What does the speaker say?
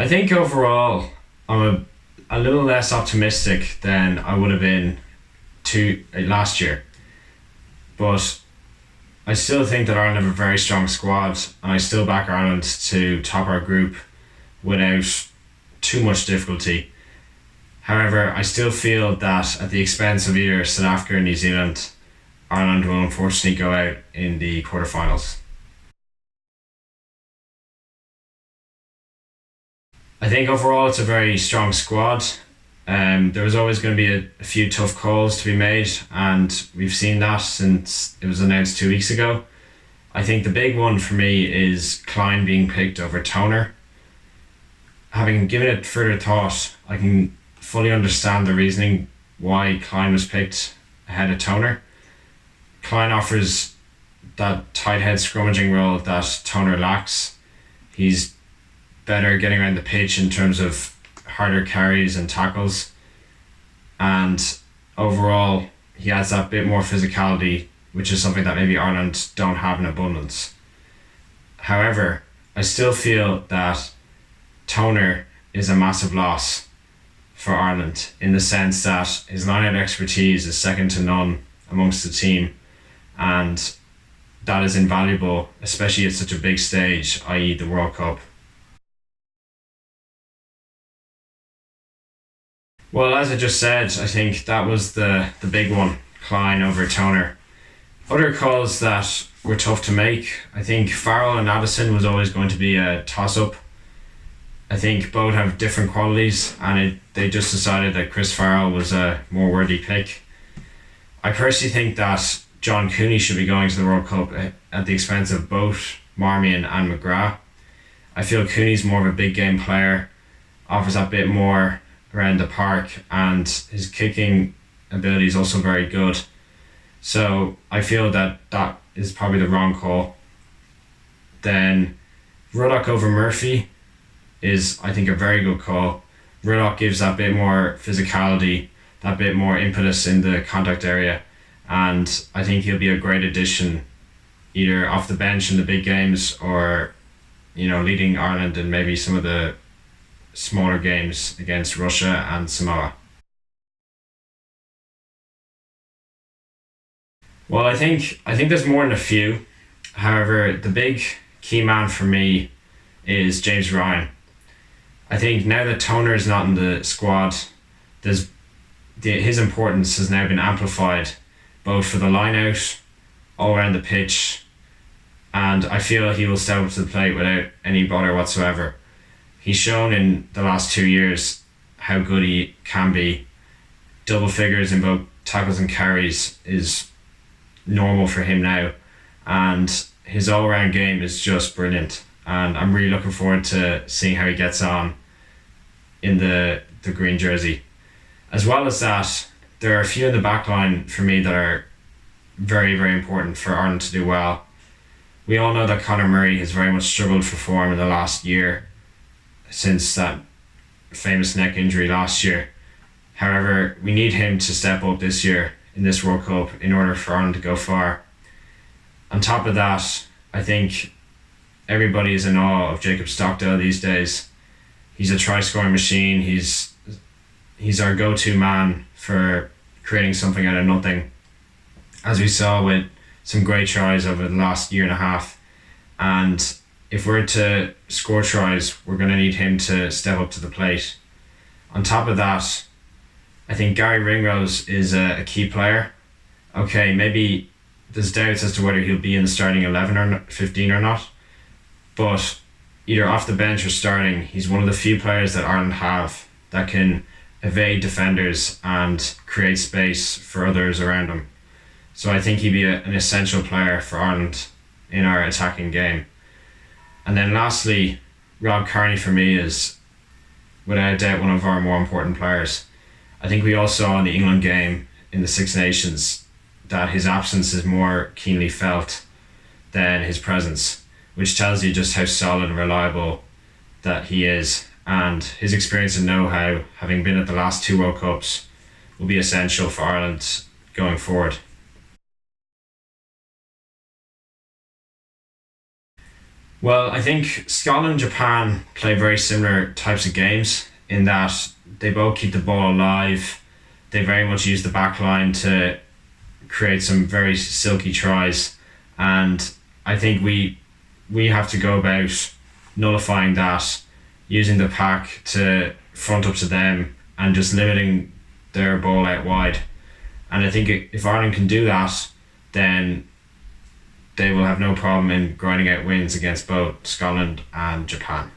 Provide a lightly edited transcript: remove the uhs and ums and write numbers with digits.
I think overall, I'm a little less optimistic than I would have been last year, but I still think that Ireland have a very strong squad, and I still back Ireland to top our group without too much difficulty. However, I still feel that at the expense of either South Africa or New Zealand, Ireland will unfortunately go out in the quarterfinals. I think overall it's a very strong squad. There was always going to be a few tough calls to be made, and we've seen that since it was announced 2 weeks ago. I think the big one for me is Klein being picked over Toner. Having given it further thought, I can fully understand the reasoning why Klein was picked ahead of Toner. Klein offers that tight head scrummaging role that Toner lacks. He's better getting around the pitch in terms of harder carries and tackles, and overall he has that bit more physicality, which is something that maybe Ireland don't have in abundance. However, I still feel that Toner is a massive loss for Ireland in the sense that his line-out expertise is second to none amongst the team, and that is invaluable, especially at such a big stage, i.e. the World Cup. Well, as I just said, I think that was the big one, Klein over Toner. Other calls that were tough to make, I think Farrell and Addison was always going to be a toss-up. I think both have different qualities, and they just decided that Chris Farrell was a more worthy pick. I personally think that John Cooney should be going to the World Cup at the expense of both Marmion and McGrath. I feel Cooney's more of a big game player, offers that bit more around the park, and his kicking ability is also very good. So I feel that that is probably the wrong call. Then Ruddock over Murphy is, I think, a very good call. Ruddock gives that bit more physicality, that bit more impetus in the contact area, and I think he'll be a great addition either off the bench in the big games or, leading Ireland in maybe some of the smaller games against Russia and Samoa. Well, I think there's more than a few. However, the big key man for me is James Ryan. I think now that Toner is not in the squad, his importance has now been amplified, both for the line out, all around the pitch, and I feel he will step up to the plate without any bother whatsoever. He's shown in the last 2 years how good he can be. Double figures in both tackles and carries is normal for him now, and his all-round game is just brilliant, and I'm really looking forward to seeing how he gets on in the green jersey. As well as that, there are a few in the back line for me that are very, very important for Ireland to do well. We all know that Conor Murray has very much struggled for form in the last year since that famous neck injury last year. However, we need him to step up this year in this World Cup in order for Ireland to go far. On top of that, I think everybody is in awe of Jacob Stockdale these days. He's a try-scoring machine. He's our go-to man for creating something out of nothing, as we saw with some great tries over the last year and a half. And if we're to score tries, we're going to need him to step up to the plate. On top of that, I think Gary Ringrose is a key player. Okay, maybe there's doubts as to whether he'll be in the starting 11 or 15 or not, but either off the bench or starting, he's one of the few players that Ireland have that can evade defenders and create space for others around him. So I think he'd be an essential player for Ireland in our attacking game. And then lastly, Rob Kearney for me is without a doubt one of our more important players. I think we all saw in the England game in the Six Nations that his absence is more keenly felt than his presence, which tells you just how solid and reliable that he is. And his experience and know-how, having been at the last two World Cups, will be essential for Ireland going forward. Well, I think Scotland and Japan play very similar types of games in that they both keep the ball alive. They very much use the back line to create some very silky tries, and I think we have to go about nullifying that, using the pack to front up to them and just limiting their ball out wide. And I think if Ireland can do that, then they will have no problem in grinding out wins against both Scotland and Japan.